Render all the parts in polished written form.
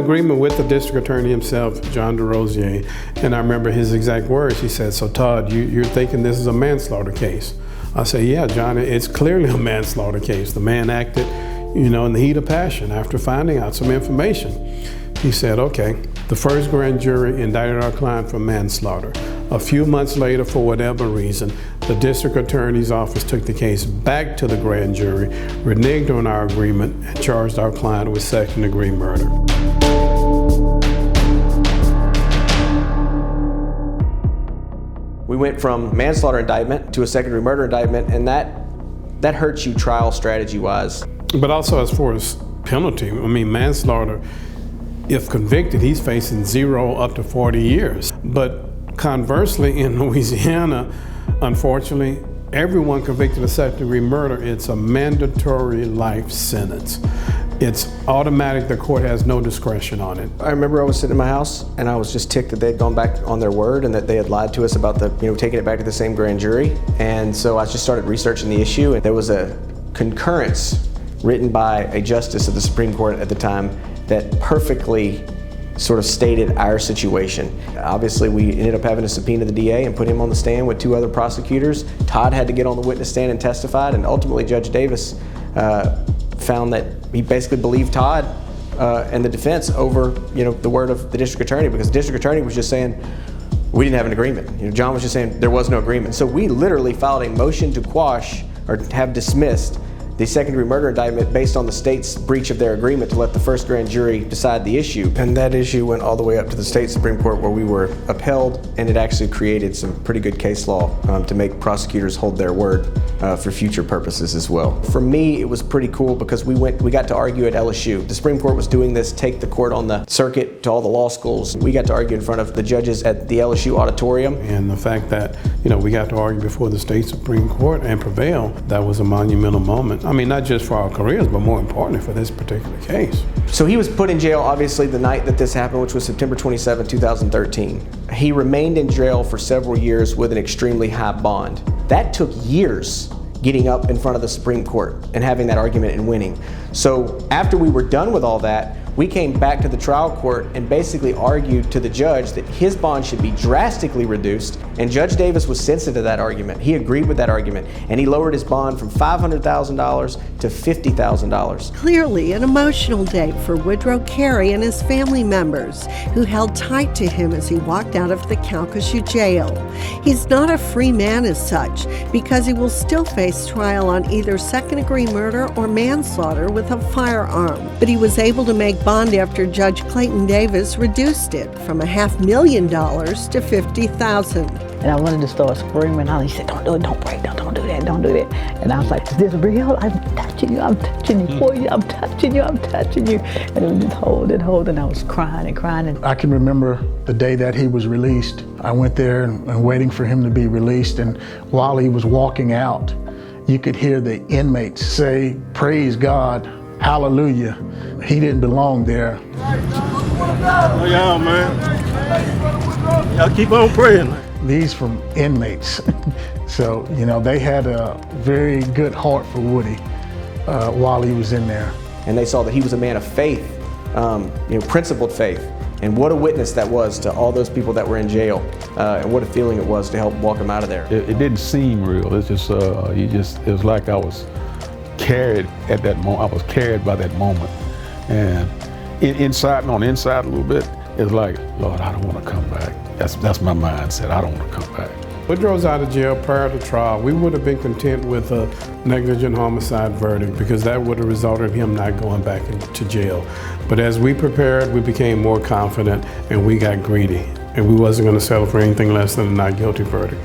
agreement with the district attorney himself, John DeRosier, and I remember his exact words. He said, "So Todd, you're thinking this is a manslaughter case?" I said, "Yeah, John, it's clearly a manslaughter case. The man acted, in the heat of passion after finding out some information." He said, "Okay, the first grand jury indicted our client for manslaughter. A few months later, for whatever reason, the district attorney's office took the case back to the grand jury, reneged on our agreement, and charged our client with second-degree murder." We went from manslaughter indictment to a second-degree murder indictment, and that hurts you trial strategy-wise. But also as far as penalty, manslaughter, if convicted, he's facing 0 up to 40 years. But conversely, in Louisiana, unfortunately, everyone convicted of second-degree murder, it's a mandatory life sentence. It's automatic. The court has no discretion on it. I remember I was sitting in my house and I was just ticked that they'd gone back on their word and that they had lied to us about taking it back to the same grand jury. And so I just started researching the issue, and there was a concurrence written by a justice of the Supreme Court at the time that perfectly sort of stated our situation. Obviously, we ended up having to subpoena the DA and put him on the stand with 2 other prosecutors. Todd had to get on the witness stand and testified, and ultimately Judge Davis found that he basically believed Todd and the defense over the word of the district attorney, because the district attorney was just saying we didn't have an agreement. John was just saying there was no agreement. So we literally filed a motion to quash or have dismissed the second-degree murder indictment based on the state's breach of their agreement to let the first grand jury decide the issue. And that issue went all the way up to the state Supreme Court, where we were upheld, and it actually created some pretty good case law to make prosecutors hold their word for future purposes as well. For me, it was pretty cool because we got to argue at LSU. The Supreme Court was doing this, take the court on the circuit to all the law schools. We got to argue in front of the judges at the LSU auditorium. And the fact that, we got to argue before the state Supreme Court and prevail, that was a monumental moment. Not just for our careers, but more importantly for this particular case. So he was put in jail, obviously, the night that this happened, which was September 27, 2013. He remained in jail for several years with an extremely high bond. That took years getting up in front of the Supreme Court and having that argument and winning. So after we were done with all that, we came back to the trial court and basically argued to the judge that his bond should be drastically reduced, and Judge Davis was sensitive to that argument. He agreed with that argument, and he lowered his bond from $500,000 to $50,000. Clearly an emotional day for Woodrow Karey and his family members, who held tight to him as he walked out of the Calcasieu jail. He's not a free man as such, because he will still face trial on either second-degree murder or manslaughter with a firearm. But he was able to make bond after Judge Clayton Davis reduced it from $500,000 to $50,000. And I wanted to start screaming out. He said, "Don't do it, don't break, don't do that, don't do that." And I was like, "Is this real? I'm touching you for you, I'm touching you. And it was just holding. I was crying and crying. I can remember the day that he was released. I went there and waiting for him to be released, and while he was walking out, you could hear the inmates say, "Praise God, hallelujah." He didn't belong there. Oh, y'all, man. Y'all keep on praying. These from inmates. So, they had a very good heart for Woody while he was in there. And they saw that he was a man of faith, principled faith. And what a witness that was to all those people that were in jail, and what a feeling it was to help walk them out of there. It didn't seem real. It's just, it was like I was carried at that moment. I was carried by that moment. And inside a little bit, it's like, Lord, I don't want to come back. That's my mindset. I don't want to come back. Woodrow's out of jail prior to trial. We would have been content with a negligent homicide verdict, because that would have resulted in him not going back into jail. But as we prepared, we became more confident, and we got greedy. And we wasn't going to settle for anything less than a not guilty verdict.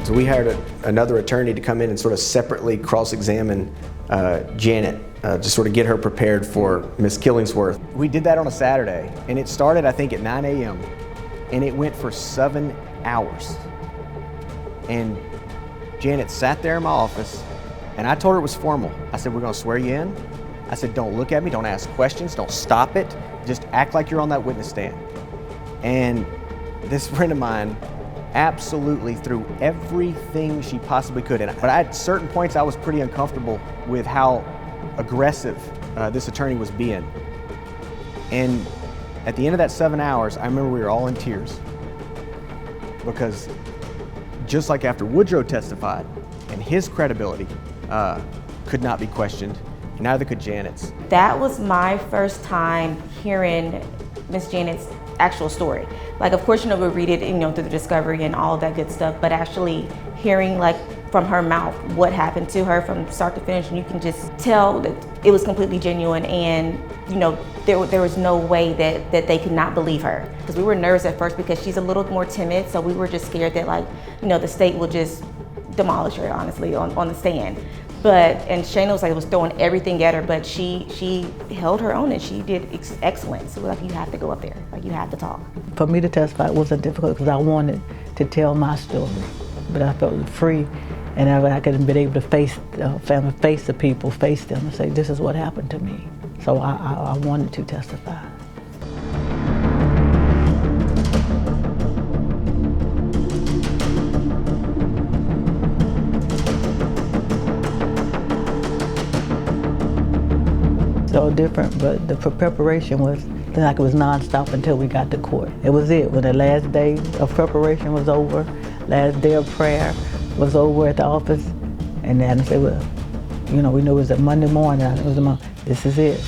So we hired another attorney to come in and sort of separately cross-examine Janet, to sort of get her prepared for Miss Killingsworth. We did that on a Saturday, and it started, I think, at 9 a.m., and it went for 7 hours. And Janet sat there in my office, and I told her it was formal. I said, "We're gonna swear you in." I said, "Don't look at me, don't ask questions, don't stop it. Just act like you're on that witness stand." And this friend of mine absolutely threw everything she possibly could. But at certain points, I was pretty uncomfortable with how aggressive this attorney was being. And at the end of that 7 hours, I remember we were all in tears. Because just like after Woodrow testified, and his credibility could not be questioned, neither could Janet's. That was my first time hearing Miss Janet's actual story. Like, of course, we read it, through the discovery and all of that good stuff, but actually hearing, like, from her mouth what happened to her from start to finish, and you can just tell that it was completely genuine, and there was no way that they could not believe her. Because we were nervous at first because she's a little more timid, so we were just scared that, like, the state will just demolish her, honestly, on the stand. And Shayna was throwing everything at her, but she held her own and she did excellent. So like, you have to go up there, like, you have to talk. For me to testify, it wasn't difficult because I wanted to tell my story, but I felt free, and I could have been able to face the family, face the people, face them, and say, this is what happened to me. So I wanted to testify. So different, but the preparation was like it was nonstop until we got to court. It was it. When the last day of preparation was over, last day of prayer was over at the office, and then I said, well, we knew it was a Monday morning. It was this is it.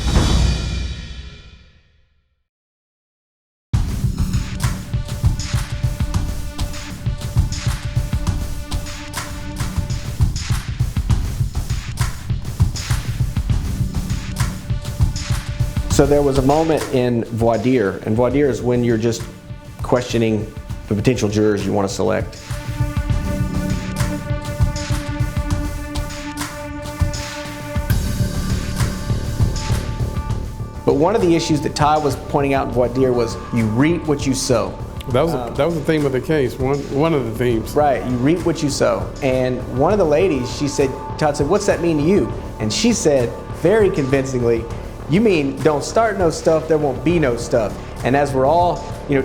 So there was a moment in voir dire, and voir dire is when you're just questioning the potential jurors you want to select. But one of the issues that Ty was pointing out in voir dire was you reap what you sow. That was the theme of the case, one of the themes. Right, you reap what you sow. And one of the ladies, Todd said, what's that mean to you? And she said, very convincingly, you mean don't start no stuff, there won't be no stuff. And as we're all,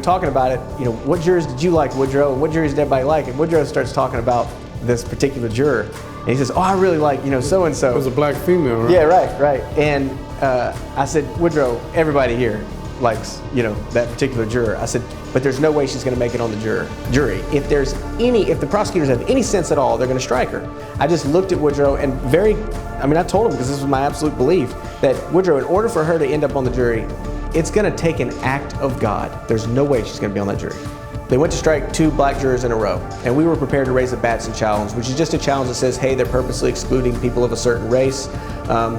talking about it, what jurors did you like, Woodrow? And what juries did everybody like? And Woodrow starts talking about this particular juror. And he says, oh, I really like, so-and-so. It was a black female, right? Yeah, right. And I said, Woodrow, everybody here likes, that particular juror. I said, but there's no way she's gonna make it on the jury. If the prosecutors have any sense at all, they're gonna strike her. I just looked at Woodrow and I told him, because this was my absolute belief, that Woodrow, in order for her to end up on the jury, it's gonna take an act of God. There's no way she's gonna be on that jury. They went to strike 2 black jurors in a row, and we were prepared to raise a Batson challenge, which is just a challenge that says, hey, they're purposely excluding people of a certain race,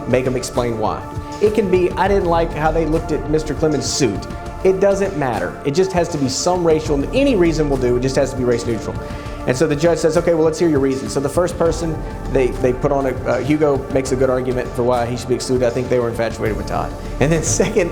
make them explain why. It can be, I didn't like how they looked at Mr. Clemons' suit. It doesn't matter. It just has to be some racial, any reason will do, it just has to be race neutral. And so the judge says, okay, well, let's hear your reason. So the first person, they put on Hugo makes a good argument for why he should be excluded. I think they were infatuated with Todd. And then second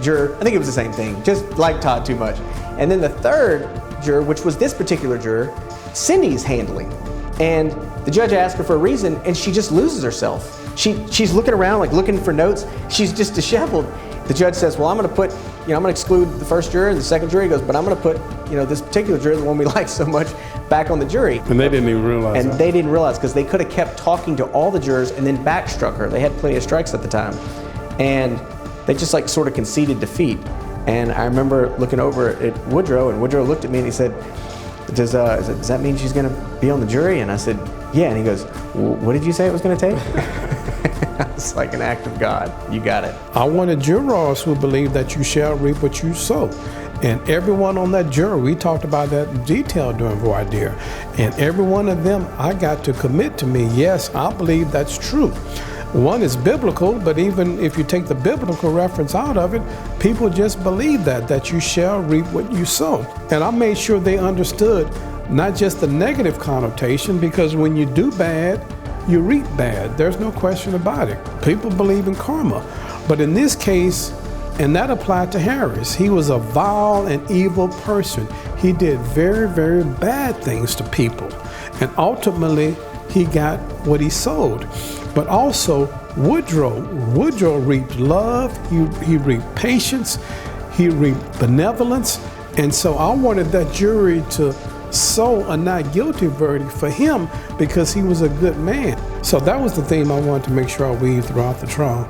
juror, I think it was the same thing, just liked Todd too much. And then the third juror, which was this particular juror, Cindy's handling. And the judge asked her for a reason, and she just loses herself. She's looking around, like looking for notes. She's just disheveled. The judge says, well, I'm gonna exclude the first juror, and the second juror. He goes, but I'm gonna put, this particular juror, the one we like so much, back on the jury. And they didn't even realize that. They didn't realize, because they could have kept talking to all the jurors and then backstruck her. They had plenty of strikes at the time. And they just sort of conceded defeat. And I remember looking over at Woodrow, and Woodrow looked at me and he said, does that mean she's gonna be on the jury? And I said, yeah. And he goes, what did you say it was gonna take? It's like an act of God. You got it. I wanted jurors who believe that you shall reap what you sow. And everyone on that jury, we talked about that in detail during voir dire. And every one of them, I got to commit to me, yes, I believe that's true. One is biblical, but even if you take the biblical reference out of it, people just believe that you shall reap what you sow. And I made sure they understood not just the negative connotation, because when you do bad, you reap bad. There's no question about it. People believe in karma. But in this case, and that applied to Harris, he was a vile and evil person. He did very, very bad things to people. And ultimately, he got what he sowed. But also, Woodrow reaped love, he reaped patience, he reaped benevolence, And so I wanted that jury to sow a not guilty verdict for him because he was a good man. So that was the theme I wanted to make sure I weaved throughout the trial.